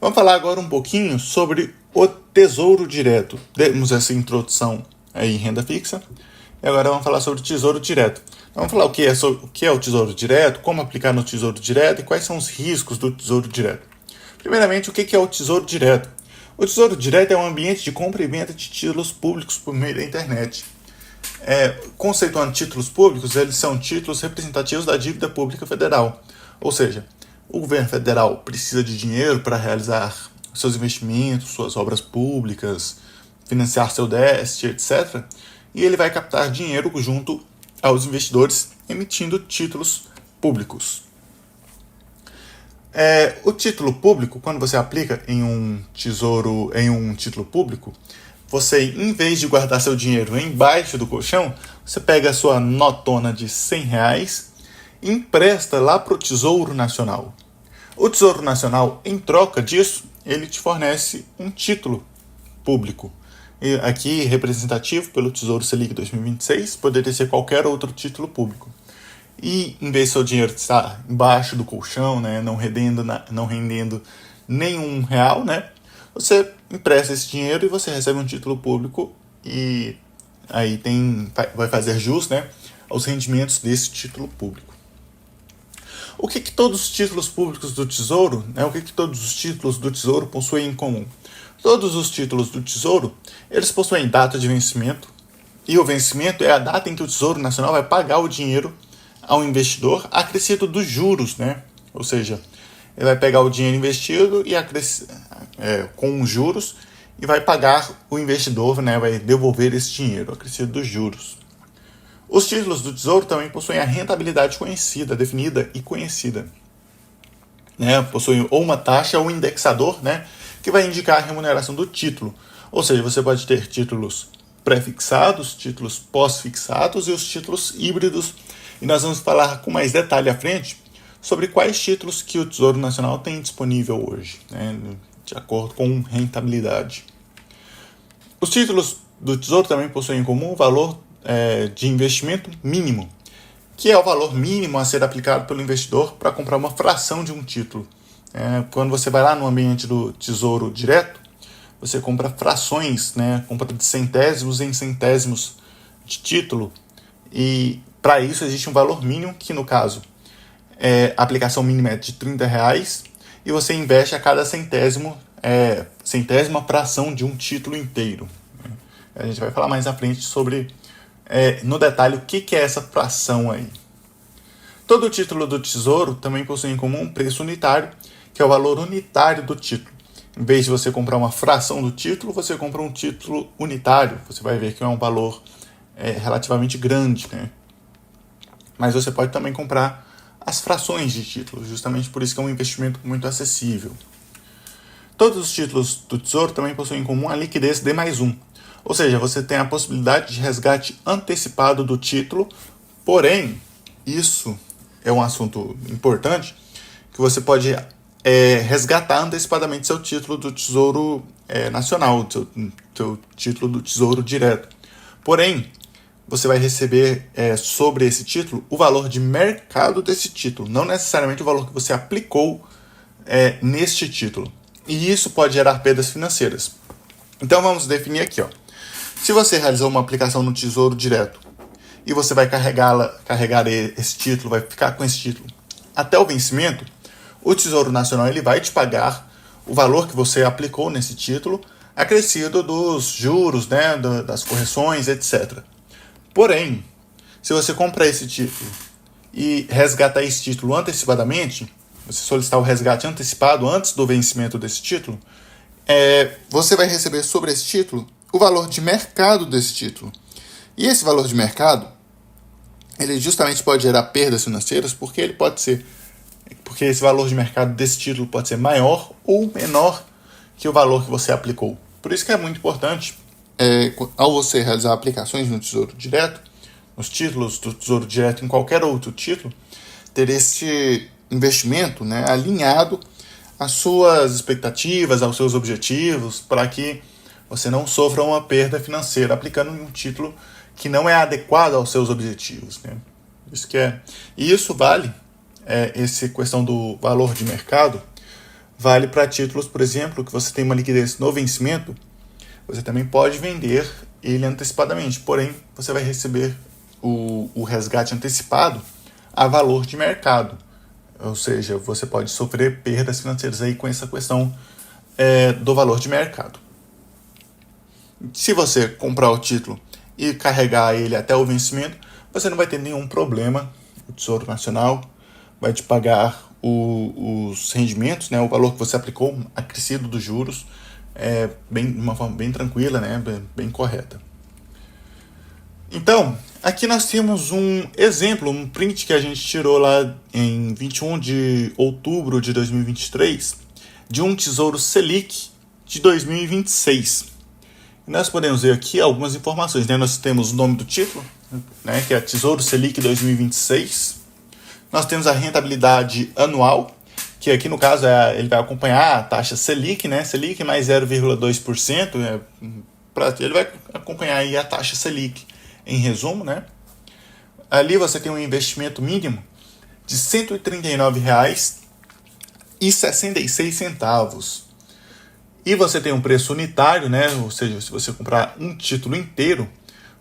Vamos falar agora um pouquinho sobre o Tesouro Direto. Demos essa introdução aí em renda fixa, e agora vamos falar sobre o Tesouro Direto. Vamos falar o que é o Tesouro Direto, como aplicar no Tesouro Direto e quais são os riscos do Tesouro Direto. Primeiramente, o que é o Tesouro Direto? O Tesouro Direto é um ambiente de compra e venda de títulos públicos por meio da internet. Conceituando títulos públicos, eles são títulos representativos da dívida pública federal. Ou seja, o governo federal precisa de dinheiro para realizar seus investimentos, suas obras públicas, financiar seu déficit, etc. E ele vai captar dinheiro junto aos investidores emitindo títulos públicos. O título público, quando você aplica em um título público, você, em vez de guardar seu dinheiro embaixo do colchão, você pega a sua notona de R$100 e empresta lá para o Tesouro Nacional. O Tesouro Nacional, em troca disso, ele te fornece um título público. E aqui, representativo pelo Tesouro Selic 2026, poderia ser qualquer outro título público. E, em vez de seu dinheiro estar embaixo do colchão, né, não rendendo nenhum real, né, você empresta esse dinheiro e você recebe um título público e aí vai fazer jus, né, aos rendimentos desse título público. O que todos os títulos públicos do Tesouro, né, o que todos os títulos do Tesouro possuem em comum? Todos os títulos do Tesouro, eles possuem data de vencimento, e o vencimento é a data em que o Tesouro Nacional vai pagar o dinheiro ao investidor acrescido dos juros, né? Ou seja, ele vai pegar o dinheiro investido e com os juros e vai pagar o investidor, né? Vai devolver esse dinheiro acrescido dos juros. Os títulos do Tesouro também possuem a rentabilidade conhecida, definida e conhecida. Né? Possuem ou uma taxa ou um indexador, né? Que vai indicar a remuneração do título. Ou seja, você pode ter títulos pré-fixados, títulos pós-fixados e os títulos híbridos. E nós vamos falar com mais detalhe à frente sobre quais títulos que o Tesouro Nacional tem disponível hoje, né, de acordo com rentabilidade. Os títulos do Tesouro também possuem em comum o valor de investimento mínimo, que é o valor mínimo a ser aplicado pelo investidor para comprar uma fração de um título. Quando você vai lá no ambiente do Tesouro Direto, você compra frações, né, compra de centésimos em centésimos de título, e para isso existe um valor mínimo, que no caso a aplicação mínima é de R$30, e você investe a cada centésima fração de um título inteiro. A gente vai falar mais à frente sobre, no detalhe, o que é essa fração aí. Todo título do Tesouro também possui em comum um preço unitário, que é o valor unitário do título. Em vez de você comprar uma fração do título, você compra um título unitário. Você vai ver que é um valor relativamente grande, né? Mas você pode também comprar as frações de títulos, justamente por isso que é um investimento muito acessível. Todos os títulos do Tesouro também possuem em comum a liquidez D+1, ou seja, você tem a possibilidade de resgate antecipado do título, porém, isso é um assunto importante, que você pode resgatar antecipadamente seu título do Tesouro Nacional, seu título do Tesouro Direto. Porém, você vai receber sobre esse título o valor de mercado desse título, não necessariamente o valor que você aplicou neste título. E isso pode gerar perdas financeiras. Então vamos definir aqui. Se você realizou uma aplicação no Tesouro Direto e você vai carregar esse título, vai ficar com esse título até o vencimento, o Tesouro Nacional ele vai te pagar o valor que você aplicou nesse título, acrescido dos juros, né, das correções, etc. Porém, se você comprar esse título e resgatar esse título antecipadamente, você solicitar o resgate antecipado antes do vencimento desse título, você vai receber sobre esse título o valor de mercado desse título. E esse valor de mercado, ele justamente pode gerar perdas financeiras, porque esse valor de mercado desse título pode ser maior ou menor que o valor que você aplicou. Por isso que é muito importante, ao você realizar aplicações no Tesouro Direto, nos títulos do Tesouro Direto, em qualquer outro título, ter esse investimento, né, alinhado às suas expectativas, aos seus objetivos, para que você não sofra uma perda financeira aplicando em um título que não é adequado aos seus objetivos, né? E isso vale, essa questão do valor de mercado, vale para títulos, por exemplo, que você tem uma liquidez no vencimento, você também pode vender ele antecipadamente, porém você vai receber o resgate antecipado a valor de mercado, ou seja, você pode sofrer perdas financeiras aí com essa questão do valor de mercado. Se você comprar o título e carregar ele até o vencimento, você não vai ter nenhum problema. O Tesouro Nacional vai te pagar os rendimentos, né, o valor que você aplicou, acrescido dos juros, de uma forma bem tranquila, né, bem correta. Então, aqui nós temos um exemplo, um print que a gente tirou lá em 21 de outubro de 2023, de um Tesouro Selic de 2026. Nós podemos ver aqui algumas informações, né? Nós temos o nome do título, né, que é Tesouro Selic 2026. Nós temos a rentabilidade anual, que aqui no caso ele vai acompanhar a taxa Selic, né? Selic mais 0,2%. Ele vai acompanhar aí a taxa Selic, em resumo, né? Ali você tem um investimento mínimo de R$ 139,66. E você tem um preço unitário, né? Ou seja, se você comprar um título inteiro,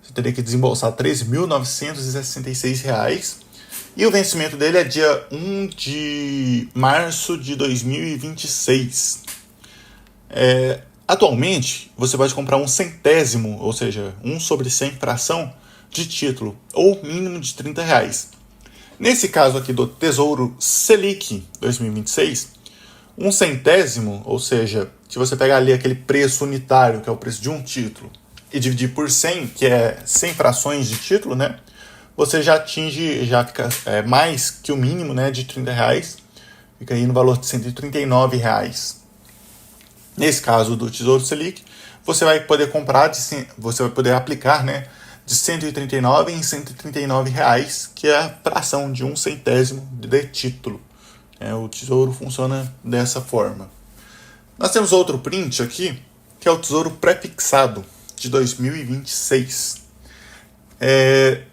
você teria que desembolsar R$ 13.966. E o vencimento dele é dia 1 de março de 2026. Atualmente, você pode comprar um centésimo, ou seja, 1/100 fração de título, ou mínimo de R$ 30. Nesse caso aqui do Tesouro Selic 2026, um centésimo, ou seja, se você pegar ali aquele preço unitário, que é o preço de um título, e dividir por 100, que é 100 frações de título, né? Você já fica mais que o mínimo, né, de R$ 30, fica aí no valor de R$ 139. Nesse caso do Tesouro Selic, você vai poder você vai poder aplicar, né, de 139 em 139 reais, que é a fração de um centésimo de título. O Tesouro funciona dessa forma. Nós temos outro print aqui, que é o Tesouro Prefixado de 2026.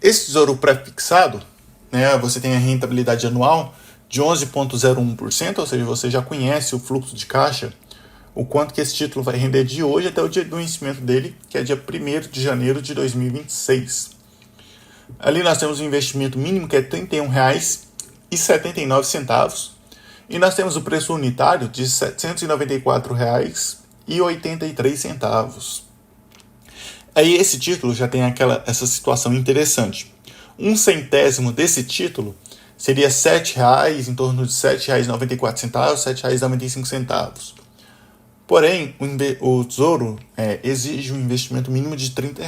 Esse Tesouro Prefixado, né, você tem a rentabilidade anual de 11,01%, ou seja, você já conhece o fluxo de caixa, o quanto que esse título vai render de hoje até o dia do vencimento dele, que é dia 1º de janeiro de 2026. Ali nós temos o investimento mínimo, que é R$ 31,79, e nós temos o preço unitário de R$ 794,83. Aí esse título já tem essa situação interessante. Um centésimo desse título seria R$ 7,00, em torno de R$ 7,94, R$ 7,95. Porém, o Tesouro exige um investimento mínimo de R$ 30.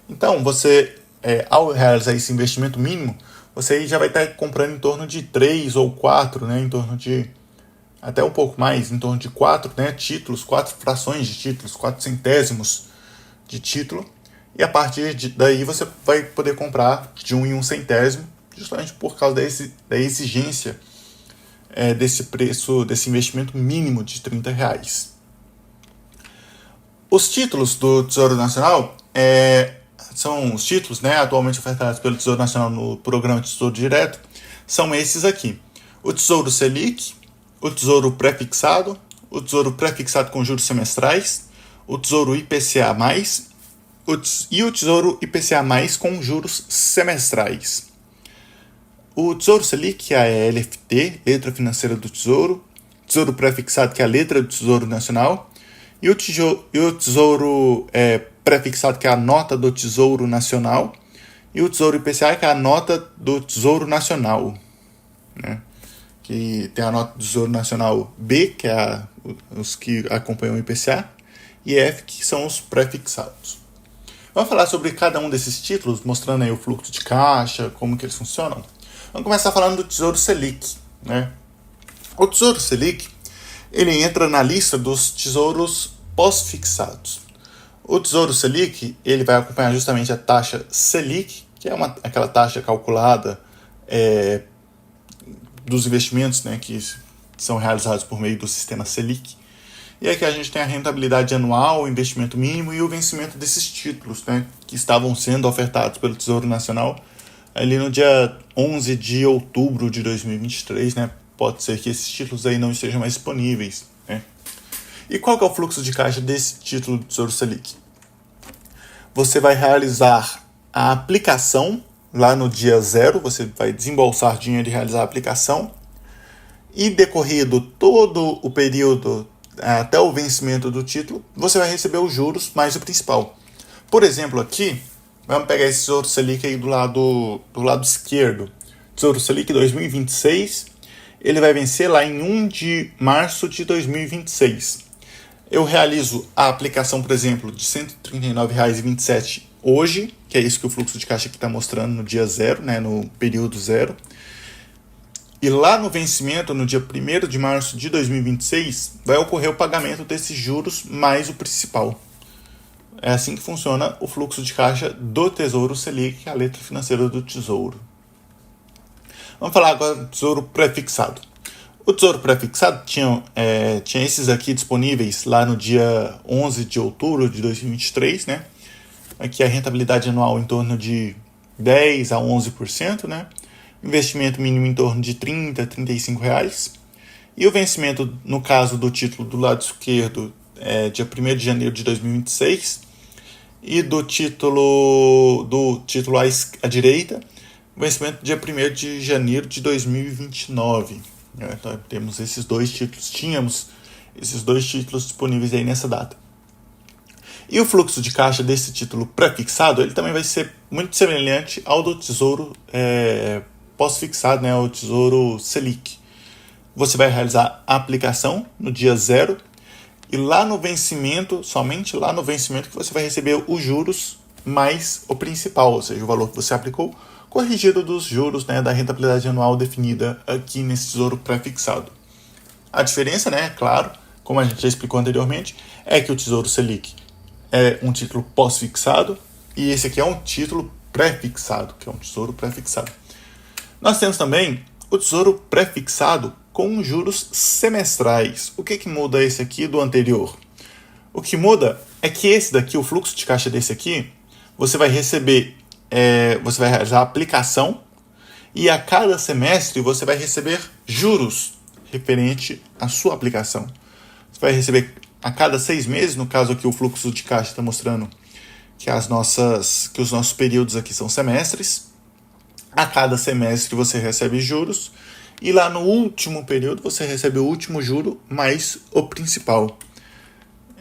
Então, você, ao realizar esse investimento mínimo, você já vai estar comprando em torno de 3 ou 4, né, em torno de, até um pouco mais, em torno de 4, né, títulos, 4 frações de títulos, 4 centésimos de título. E a partir daí você vai poder comprar de 1 em 1 centésimo, justamente por causa da exigência desse preço, desse investimento mínimo de R$ 30. Os títulos do Tesouro Nacional são os títulos, né, atualmente ofertados pelo Tesouro Nacional no programa Tesouro Direto, são esses aqui: o Tesouro Selic, o Tesouro Prefixado, o Tesouro Prefixado com juros semestrais, o Tesouro IPCA+, e o Tesouro IPCA+, com juros semestrais. O Tesouro Selic, que é a LFT, Letra Financeira do Tesouro, Tesouro Prefixado, que é a letra do Tesouro Nacional, e o Tesouro Prefixado, que é a nota do Tesouro Nacional, e o Tesouro IPCA, que é a nota do Tesouro Nacional, né? Que tem a nota do Tesouro Nacional B, que é os que acompanham o IPCA, e F, que são os prefixados. Vamos falar sobre cada um desses títulos, mostrando aí o fluxo de caixa, como que eles funcionam. Vamos começar falando do Tesouro Selic, né? O Tesouro Selic, ele entra na lista dos tesouros pós-fixados. O Tesouro Selic, ele vai acompanhar justamente a taxa Selic, que é aquela taxa calculada dos investimentos, né, que são realizados por meio do sistema Selic. E aqui a gente tem a rentabilidade anual, o investimento mínimo e o vencimento desses títulos, né, que estavam sendo ofertados pelo Tesouro Nacional ali no dia 11 de outubro de 2023, né, pode ser que esses títulos aí não estejam mais disponíveis, né? E qual que é o fluxo de caixa desse título do Tesouro Selic? Você vai realizar a aplicação lá no dia 0, você vai desembolsar dinheiro e realizar a aplicação, e decorrido todo o período até o vencimento do título, você vai receber os juros mais o principal. Por exemplo, aqui, vamos pegar esse Tesouro Selic aí do lado esquerdo. Tesouro Selic 2026, ele vai vencer lá em 1 de março de 2026. Eu realizo a aplicação, por exemplo, de R$ 139,27 hoje, que é isso que o fluxo de caixa aqui está mostrando no dia 0, né, no período 0. E lá no vencimento, no dia 1º de março de 2026, vai ocorrer o pagamento desses juros mais o principal. É assim que funciona o fluxo de caixa do Tesouro Selic, a letra financeira do Tesouro. Vamos falar agora do Tesouro Pré-fixado. O Tesouro Pré-fixado tinha esses aqui disponíveis lá no dia 11 de outubro de 2023, né? Aqui a rentabilidade anual em torno de 10% a 11%, né? Investimento mínimo em torno de R$ 30 a R$ 35. E o vencimento, no caso do título do lado esquerdo, é dia 1º de janeiro de 2026. E do título à direita, vencimento dia 1º de janeiro de 2029. Então, tínhamos esses dois títulos disponíveis aí nessa data. E o fluxo de caixa desse título pré-fixado, ele também vai ser muito semelhante ao do Tesouro pós-fixado, né, o Tesouro Selic. Você vai realizar a aplicação no dia 0 e lá no vencimento, somente lá no vencimento, que você vai receber os juros mais o principal, ou seja, o valor que você aplicou, corrigido dos juros, né, da rentabilidade anual definida aqui nesse Tesouro pré-fixado. A diferença, né, claro, como a gente já explicou anteriormente, é que o Tesouro Selic é um título pós-fixado e esse aqui é um título pré-fixado, que é um Tesouro pré-fixado. Nós temos também o Tesouro Pré-fixado com juros semestrais. O que muda esse aqui do anterior? O que muda é que esse daqui, o fluxo de caixa desse aqui, você vai receber, você vai realizar a aplicação e a cada semestre você vai receber juros referente à sua aplicação. Você vai receber a cada 6 meses, no caso aqui o fluxo de caixa está mostrando que os nossos períodos aqui são semestres. A cada semestre você recebe juros e lá no último período você recebe o último juro mais o principal.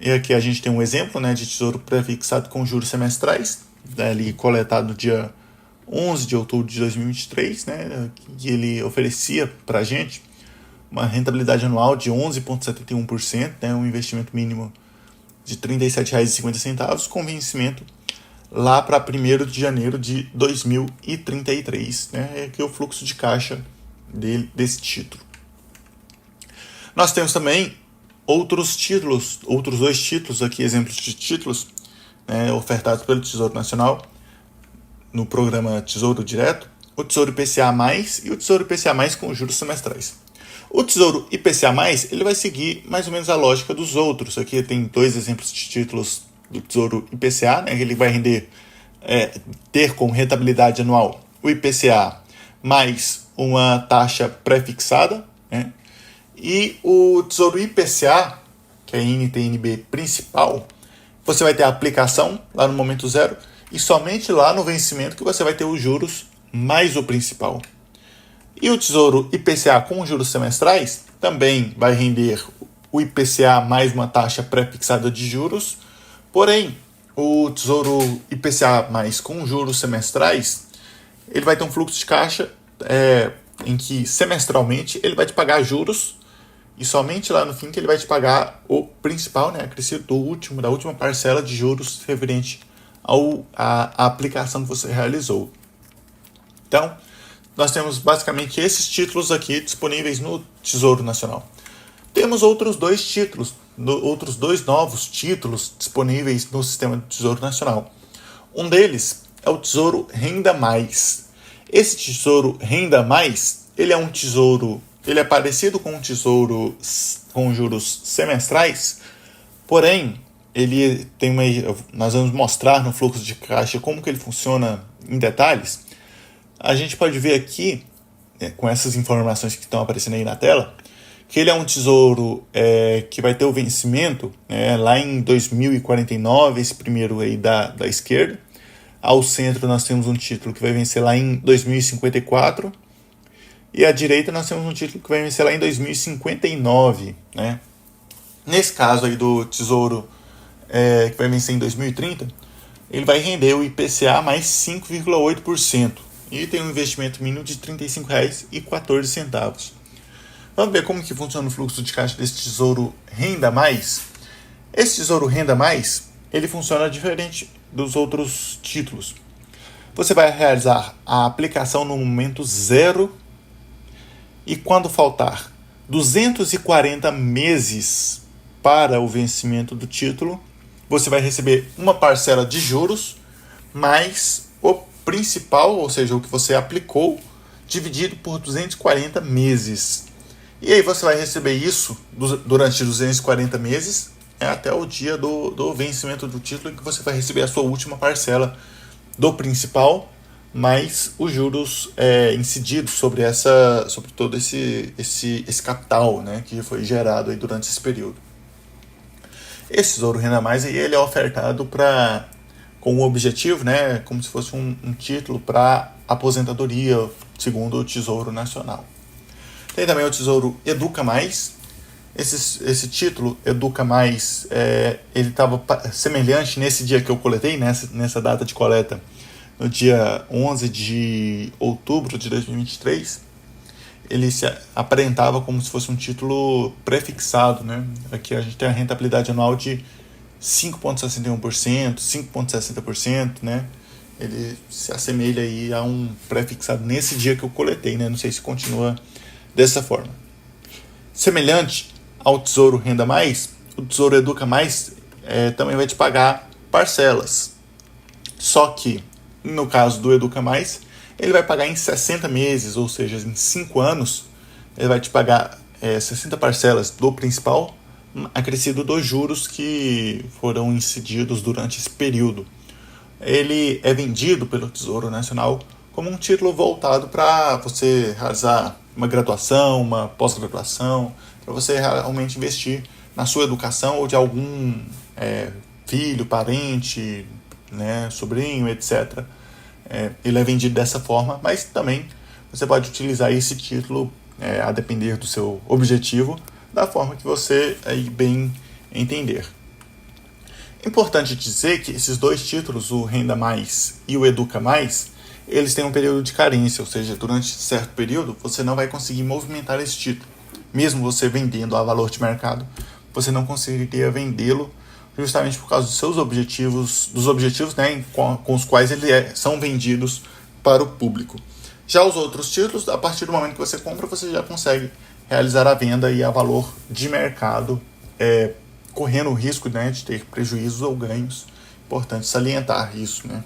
E aqui a gente tem um exemplo, né, de tesouro pré-fixado com juros semestrais, ali coletado no dia 11 de outubro de 2023, né, que ele oferecia para a gente uma rentabilidade anual de 11,71%, né, um investimento mínimo de R$ 37,50, com vencimento lá para 1º de janeiro de 2033. Né, aqui é o fluxo de caixa desse título. Nós temos também outros dois títulos aqui, exemplos de títulos, né, ofertados pelo Tesouro Nacional no programa Tesouro Direto, o Tesouro IPCA+, e o Tesouro IPCA+, com juros semestrais. O Tesouro IPCA+, ele vai seguir mais ou menos a lógica dos outros. Aqui tem 2 exemplos de títulos do Tesouro IPCA, né, que ele vai ter como rentabilidade anual o IPCA mais uma taxa pré-fixada, né, e o Tesouro IPCA, que é a NTNB principal, você vai ter a aplicação lá no momento 0 e somente lá no vencimento que você vai ter os juros mais o principal. E o Tesouro IPCA com juros semestrais também vai render o IPCA mais uma taxa pré-fixada de juros, porém o Tesouro IPCA mais com juros semestrais, ele vai ter um fluxo de caixa em que semestralmente ele vai te pagar juros e somente lá no fim que ele vai te pagar o principal, né, acrescido da última parcela de juros referente à aplicação que você realizou. Então, nós temos basicamente esses títulos aqui disponíveis no Tesouro Nacional. Temos outros dois novos títulos disponíveis no sistema do Tesouro Nacional. Um deles é o Tesouro Renda Mais. Esse Tesouro Renda Mais, ele é parecido com um tesouro com juros semestrais, porém, nós vamos mostrar no fluxo de caixa como que ele funciona em detalhes. A gente pode ver aqui com essas informações que estão aparecendo aí na tela, que ele é um tesouro que vai ter o vencimento lá em 2049, esse primeiro aí da esquerda. Ao centro nós temos um título que vai vencer lá em 2054, e à direita nós temos um título que vai vencer lá em 2059, né? Nesse caso aí do tesouro que vai vencer em 2030, ele vai render o IPCA mais 5,8% e tem um investimento mínimo de R$ 35,14. Vamos ver como que funciona o fluxo de caixa desse tesouro Renda Mais. Esse tesouro Renda Mais, ele funciona diferente dos outros títulos. Você vai realizar a aplicação no momento zero e quando faltar 240 meses para o vencimento do título, você vai receber uma parcela de juros mais o principal, ou seja, o que você aplicou, dividido por 240 meses. E aí você vai receber isso durante 240 meses, até o dia do vencimento do título, em que você vai receber a sua última parcela do principal, mais os juros incididos sobre todo esse capital, né, que foi gerado aí durante esse período. Esse Tesouro Renda Mais aí, ele é ofertado com o objetivo, né, como se fosse um título para aposentadoria, segundo o Tesouro Nacional. Tem também o Tesouro Educa Mais. Esse título, Educa Mais, ele estava semelhante nesse dia que eu coletei, nessa data de coleta, no dia 11 de outubro de 2023. Ele se aparentava como se fosse um título prefixado, né? Aqui a gente tem a rentabilidade anual de 5,61%, 5,60%, né? Ele se assemelha aí a um prefixado nesse dia que eu coletei, né? Não sei se continua dessa forma. Semelhante ao Tesouro Renda Mais, o Tesouro Educa Mais também vai te pagar parcelas. Só que, no caso do Educa Mais, ele vai pagar em 60 meses, ou seja, em 5 anos, ele vai te pagar 60 parcelas do principal, acrescido dos juros que foram incididos durante esse período. Ele é vendido pelo Tesouro Nacional como um título voltado para você realizar uma graduação, uma pós-graduação, para você realmente investir na sua educação ou de algum filho, parente, né, sobrinho, etc. Ele é vendido dessa forma, mas também você pode utilizar esse título a depender do seu objetivo, da forma que você aí bem entender. Importante dizer que esses dois títulos, o Renda Mais e o Educa Mais, eles têm um período de carência, ou seja, durante certo período você não vai conseguir movimentar esse título. Mesmo você vendendo a valor de mercado, você não conseguiria vendê-lo justamente por causa dos seus objetivos, né, com os quais eles são vendidos para o público. Já os outros títulos, a partir do momento que você compra, você já consegue realizar a venda e a valor de mercado, correndo o risco, né, de ter prejuízos ou ganhos. Importante salientar isso, né?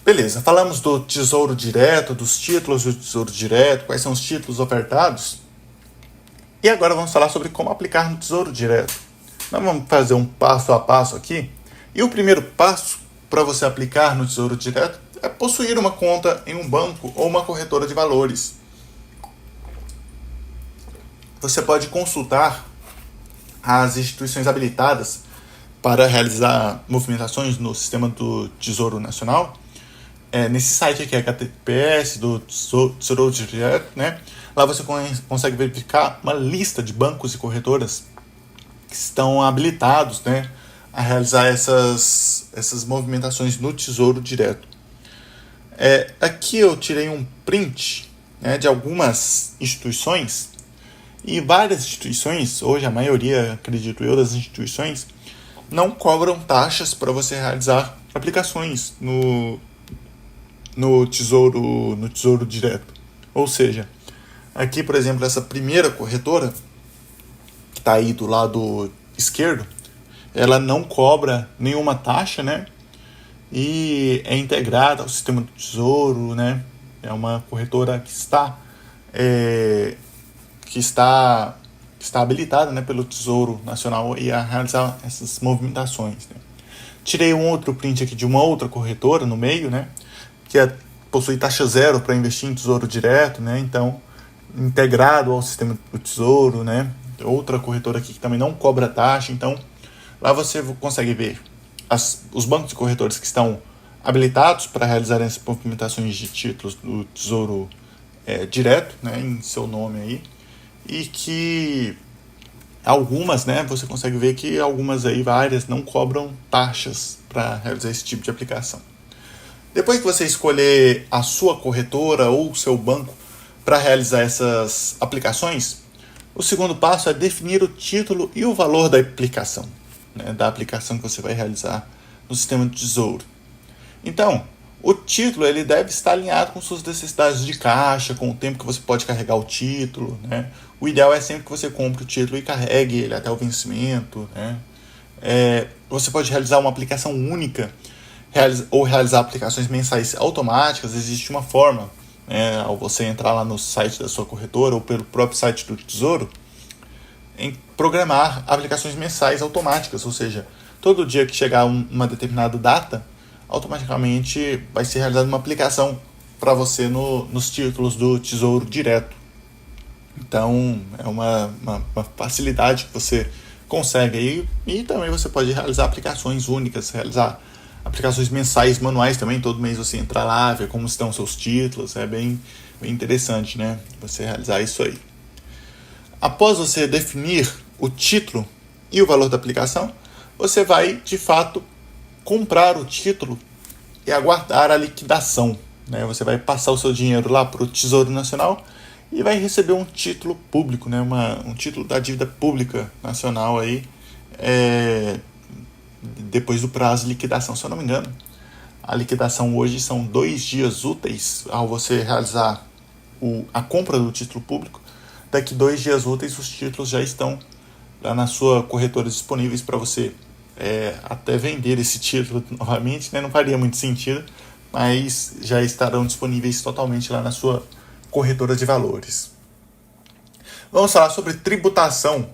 Beleza, falamos do Tesouro Direto, dos títulos do Tesouro Direto, quais são os títulos ofertados. E agora vamos falar sobre como aplicar no Tesouro Direto. Nós vamos fazer um passo a passo aqui. E o primeiro passo para você aplicar no Tesouro Direto é possuir uma conta em um banco ou uma corretora de valores. Você pode consultar as instituições habilitadas para realizar movimentações no sistema do Tesouro Nacional. Nesse site aqui, HTTPS do Tesouro Direto, né? Lá você consegue verificar uma lista de bancos e corretoras que estão habilitados, né, a realizar essas movimentações no Tesouro Direto. Aqui eu tirei um print, né, de algumas instituições, e várias instituições, hoje a maioria, acredito eu, das instituições, não cobram taxas para você realizar aplicações no Tesouro Direto. Ou seja, aqui, por exemplo, essa primeira corretora, que está aí do lado esquerdo, ela não cobra nenhuma taxa, né? E é integrada ao sistema do Tesouro, né? É uma corretora que está habilitada, né, pelo Tesouro Nacional e a realizar essas movimentações, né? Tirei um outro print aqui de uma outra corretora no meio, né? Que possui taxa zero para investir em tesouro direto, né? Então, integrado ao sistema do tesouro, né? Outra corretora aqui que também não cobra taxa. Então, lá você consegue ver os bancos e corretores que estão habilitados para realizar essas movimentações de títulos do tesouro direto, né? Em seu nome aí. E que algumas, né? Você consegue ver que algumas aí, várias, não cobram taxas para realizar esse tipo de aplicação. Depois que você escolher a sua corretora ou o seu banco para realizar essas aplicações, o segundo passo é definir o título e o valor da aplicação, né, da aplicação que você vai realizar no sistema de tesouro. Então, o título ele deve estar alinhado com suas necessidades de caixa, com o tempo que você pode carregar o título, né? O ideal é sempre que você compre o título e carregue ele até o vencimento, né? Você pode realizar uma aplicação única ou realizar aplicações mensais automáticas. Existe uma forma, né, ao você entrar lá no site da sua corretora ou pelo próprio site do Tesouro, em programar aplicações mensais automáticas, ou seja, todo dia que chegar uma determinada data, automaticamente vai ser realizada uma aplicação para você nos títulos do Tesouro Direto. Então, é uma facilidade que você consegue aí, e também você pode realizar aplicações únicas, realizar aplicações mensais manuais também. Todo mês você entra lá, ver como estão seus títulos, é bem interessante, né? Você realizar isso aí. Após você definir o título e o valor da aplicação, você vai, de fato, comprar o título e aguardar a liquidação, né? Você vai passar o seu dinheiro lá para o Tesouro Nacional e vai receber um título público, né? Um título da dívida pública nacional aí, depois do prazo de liquidação, se eu não me engano. A liquidação hoje são 2 dias úteis ao você realizar a compra do título público. Daqui 2 dias úteis os títulos já estão lá na sua corretora disponíveis para você até vender esse título novamente, né? Não faria muito sentido, mas já estarão disponíveis totalmente lá na sua corretora de valores. Vamos falar sobre tributação.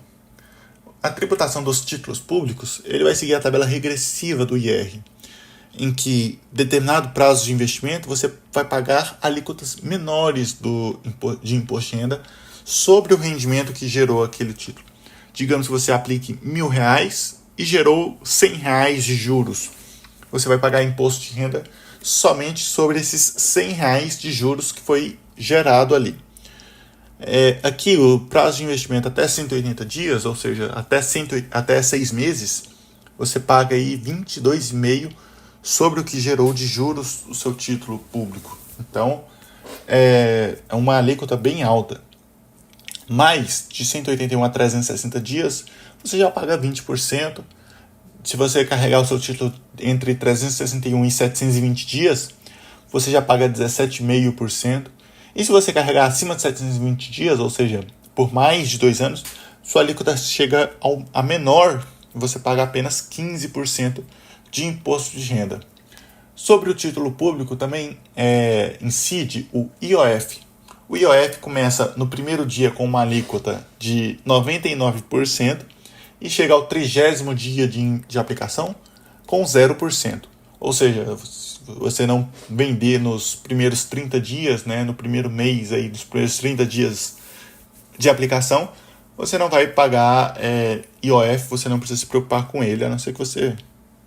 A tributação dos títulos públicos, ele vai seguir a tabela regressiva do IR, em que determinado prazo de investimento você vai pagar alíquotas menores de imposto de renda sobre o rendimento que gerou aquele título. Digamos que você aplique R$1.000 e gerou R$100 de juros. Você vai pagar imposto de renda somente sobre esses R$100 de juros que foi gerado ali. Aqui o prazo de investimento até 180 dias, ou seja, até 6 meses, você paga aí 22,5% sobre o que gerou de juros o seu título público. Então, é uma alíquota bem alta. Mas, de 181 a 360 dias, você já paga 20%. Se você carregar o seu título entre 361 e 720 dias, você já paga 17,5%. E se você carregar acima de 720 dias, ou seja, por mais de 2 anos, sua alíquota chega a menor, você paga apenas 15% de imposto de renda. Sobre o título público também incide o IOF. O IOF começa no primeiro dia com uma alíquota de 99% e chega ao 30º dia de aplicação com 0%. Ou seja, você não vender nos primeiros 30 dias, né, no primeiro mês, aí, nos primeiros 30 dias de aplicação, você não vai pagar IOF, você não precisa se preocupar com ele, a não ser que você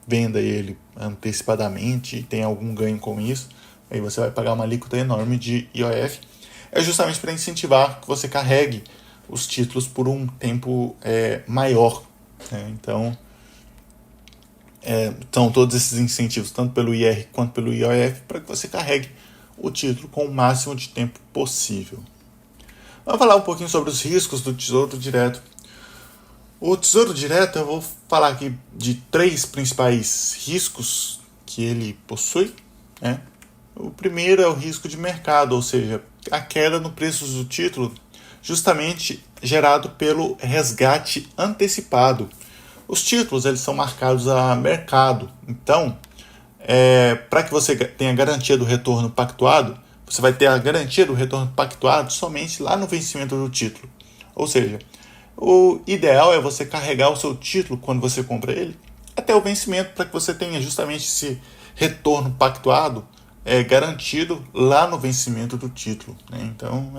venda ele antecipadamente e tenha algum ganho com isso. Aí você vai pagar uma alíquota enorme de IOF. É justamente para incentivar que você carregue os títulos por um tempo maior, né? Então, são todos esses incentivos, tanto pelo IR quanto pelo IOF, para que você carregue o título com o máximo de tempo possível. Vamos falar um pouquinho sobre os riscos do Tesouro Direto. O Tesouro Direto, eu vou falar aqui de 3 principais riscos que ele possui, né? O primeiro é o risco de mercado, ou seja, a queda no preço do título, justamente gerado pelo resgate antecipado. Os títulos eles são marcados a mercado, então, para que você tenha garantia do retorno pactuado, você vai ter a garantia do retorno pactuado somente lá no vencimento do título. Ou seja, o ideal é você carregar o seu título quando você compra ele até o vencimento, para que você tenha justamente esse retorno pactuado garantido lá no vencimento do título, né? Então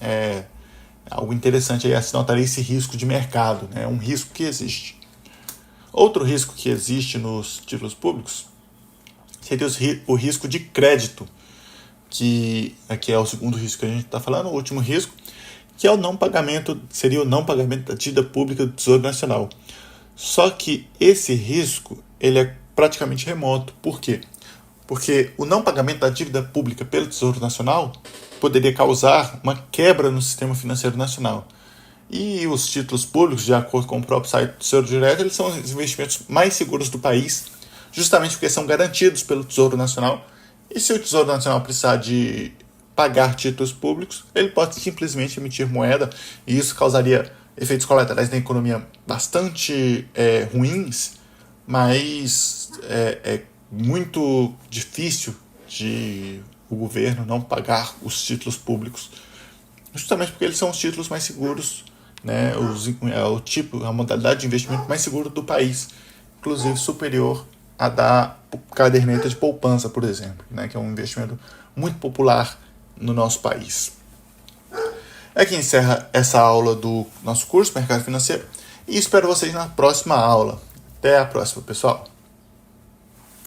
é algo interessante aí a se notar esse risco de mercado, né? Um risco que existe. Outro risco que existe nos títulos públicos seria o risco de crédito, que aqui é o segundo risco que a gente está falando, o último risco, que é o não pagamento, seria o não pagamento da dívida pública do Tesouro Nacional. Só que esse risco ele é praticamente remoto. Por quê? Porque o não pagamento da dívida pública pelo Tesouro Nacional poderia causar uma quebra no sistema financeiro nacional. E os títulos públicos, de acordo com o próprio site do Tesouro Direto, eles são os investimentos mais seguros do país, justamente porque são garantidos pelo Tesouro Nacional. E se o Tesouro Nacional precisar de pagar títulos públicos, ele pode simplesmente emitir moeda, e isso causaria efeitos colaterais na economia bastante ruins, mas é muito difícil de o governo não pagar os títulos públicos, justamente porque eles são os títulos mais seguros, né? A modalidade de investimento mais seguro do país, inclusive superior à da caderneta de poupança, por exemplo, né? Que é um investimento muito popular no nosso país. Aqui encerra essa aula do nosso curso Mercado Financeiro e espero vocês na próxima aula. Até a próxima, pessoal!